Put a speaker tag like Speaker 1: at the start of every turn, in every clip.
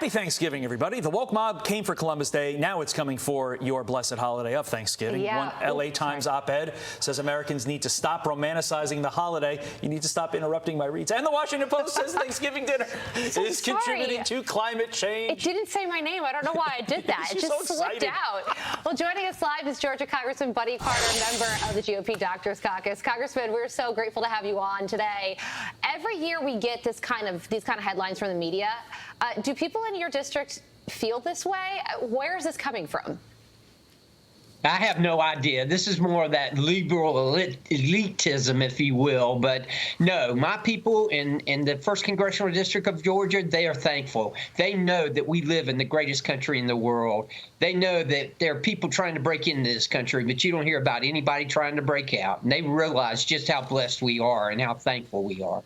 Speaker 1: Happy Thanksgiving, everybody. The woke mob came for Columbus Day. Now it's coming for your blessed holiday of Thanksgiving.
Speaker 2: Yeah.
Speaker 1: One LA Times op-ed says Americans need to stop romanticizing the holiday. You need to stop interrupting my reads. And the Washington Post says Thanksgiving dinner is contributing to climate change.
Speaker 2: It didn't say my name. I don't know why I did that. It just slipped out. Well, joining us live is Georgia Congressman Buddy Carter, member of the GOP Doctors Caucus. Congressman, we're so grateful to have you on today. Every year we get these kind of headlines from the media. Do people in your district feel this way? Where is this coming from?
Speaker 3: I have no idea. This is more of that liberal elitism, if you will. But no, my people in the 1st Congressional District of Georgia, they are thankful. They know that we live in the greatest country in the world. They know that there are people trying to break into this country, but you don't hear about anybody trying to break out. And they realize just how blessed we are and how thankful we are.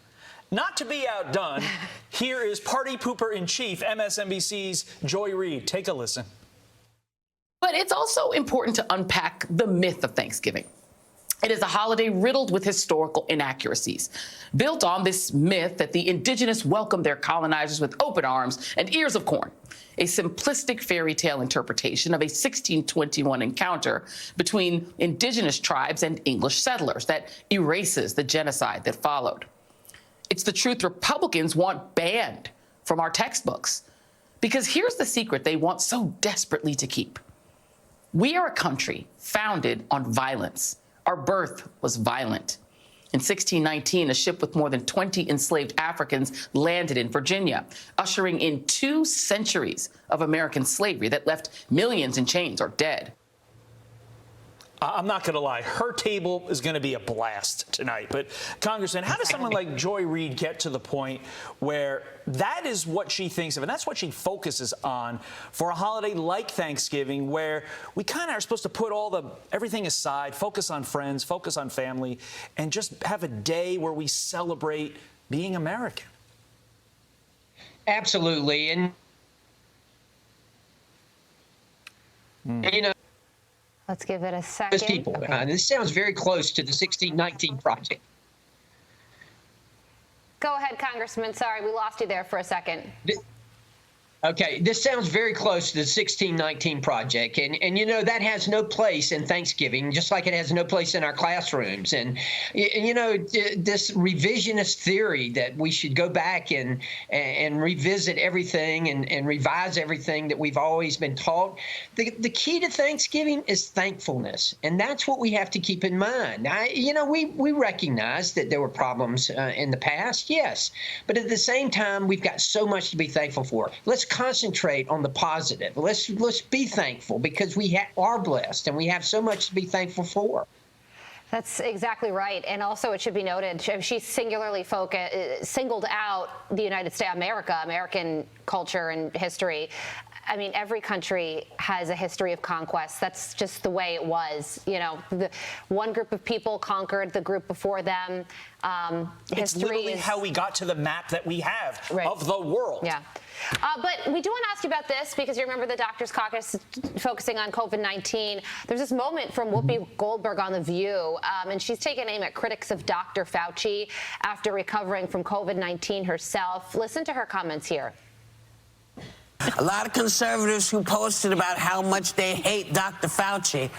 Speaker 1: Not to be outdone, here is party pooper in chief, MSNBC's Joy Reid. Take a listen.
Speaker 4: But it's also important to unpack the myth of Thanksgiving. It is a holiday riddled with historical inaccuracies, built on this myth that the indigenous welcomed their colonizers with open arms and ears of corn, a simplistic fairy tale interpretation of a 1621 encounter between indigenous tribes and English settlers that erases the genocide that followed. It's the truth Republicans want banned from our textbooks. Because here's the secret they want so desperately to keep. We are a country founded on violence. Our birth was violent. In 1619, a ship with more than 20 enslaved Africans landed in Virginia, ushering in 2 centuries of American slavery that left millions in chains or dead.
Speaker 1: I'm not going to lie. Her table is going to be a blast tonight. But, Congressman, how does someone like Joy Reid get to the point where that is what she thinks of, and that's what she focuses on for a holiday like Thanksgiving, where we kind of are supposed to put everything aside, focus on friends, focus on family, and just have a day where we celebrate being American?
Speaker 3: Absolutely. And you know,
Speaker 2: Let's give it a second.
Speaker 3: those people.
Speaker 2: Okay.
Speaker 3: This sounds very close to the 1619 project.
Speaker 2: Go ahead, Congressman. Sorry, we lost you there for a second.
Speaker 3: Okay, this sounds very close to the 1619 project, and you know that has no place in Thanksgiving, just like it has no place in our classrooms. And you know, this revisionist theory that we should go back and revisit everything and revise everything that we've always been taught. The key to Thanksgiving is thankfulness, and that's what we have to keep in mind. You know, we recognize that there were problems in the past, yes, but at the same time, we've got so much to be thankful for. Let's concentrate on the positive. Let's be thankful because we are blessed and we have so much to be thankful for.
Speaker 2: That's exactly right. And also, it should be noted, she singularly singled out the United States, American culture and history. I mean, every country has a history of conquest. That's just the way it was. You know, the one group of people conquered the group before them.
Speaker 1: It's literally how we got to the map that we have of the world.
Speaker 2: Yeah. But we do want to ask you about this because you remember the Doctors Caucus focusing on COVID-19. There's this moment from Whoopi Goldberg on The View, and she's taken aim at critics of Dr. Fauci after recovering from COVID-19 herself. Listen to her comments here.
Speaker 5: A lot of conservatives who posted about how much they hate Dr. Fauci,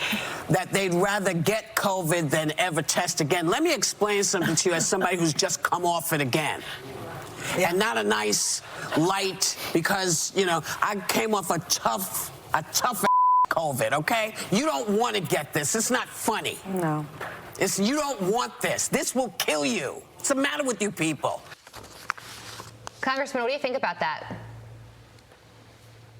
Speaker 5: that they'd rather get COVID than ever test again. Let me explain something to you as somebody who's just come off it again. And not a nice light, because, you know, I came off a tough COVID, okay? You don't want to get this. It's not funny.
Speaker 2: No.
Speaker 5: You don't want this. This will kill you. What's the matter with you people?
Speaker 2: Congressman, what do you think about that?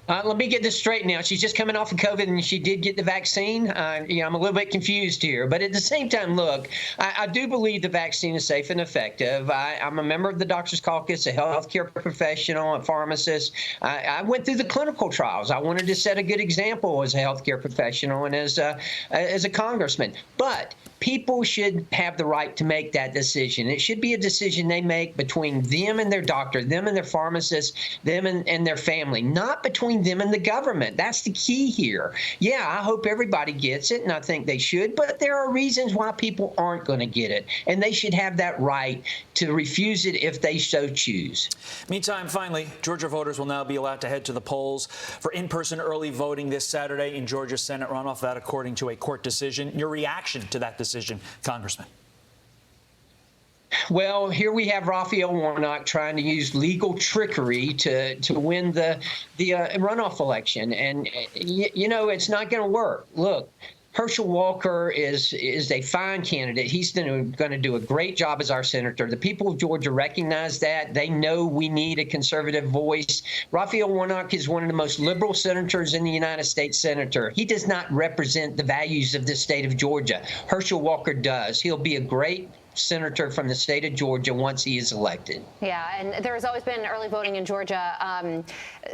Speaker 3: Let me get this straight now. She's just coming off of COVID and she did get the vaccine. You know, I'm a little bit confused here. But at the same time, look, I do believe the vaccine is safe and effective. I'm a member of the Doctors Caucus, a healthcare professional, a pharmacist. I went through the clinical trials. I wanted to set a good example as a healthcare professional and as a congressman. But people should have the right to make that decision. It should be a decision they make between them and their doctor, them and their pharmacist, them and their family, not between them and the government. That's the key here. Yeah, I hope everybody gets it, and I think they should, but there are reasons why people aren't going to get it, and they should have that right to refuse it if they so choose.
Speaker 1: Meantime, finally, Georgia voters will now be allowed to head to the polls for in-person early voting this Saturday in Georgia's Senate runoff, that according to a court decision. Your reaction to that decision, Congressman?
Speaker 3: Well, here we have Raphael Warnock trying to use legal trickery to win the runoff election. And, you know, it's not going to work. Look, Herschel Walker is a fine candidate. He's going to do a great job as our senator. The people of Georgia recognize that. They know we need a conservative voice. Raphael Warnock is one of the most liberal senators in the United States Senator. He does not represent the values of the state of Georgia. Herschel Walker does. He'll be a great senator from the state of Georgia once he is elected.
Speaker 2: Yeah, and there has always been early voting in Georgia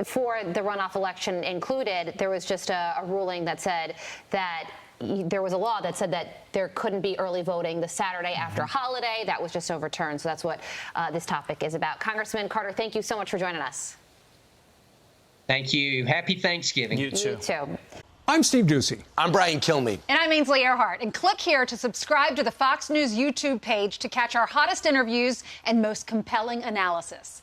Speaker 2: for the runoff election included. There was just a ruling that said that there was a law that said that there couldn't be early voting the Saturday after a holiday. That was just overturned. So that's what this topic is about. Congressman Carter, thank you so much for joining us.
Speaker 3: Thank you. Happy Thanksgiving.
Speaker 1: You too.
Speaker 2: You too.
Speaker 6: I'm Steve Ducey.
Speaker 7: I'm Brian Kilmeade.
Speaker 8: And I'm Ainsley Earhart. And click here to subscribe to the Fox News YouTube page to catch our hottest interviews and most compelling analysis.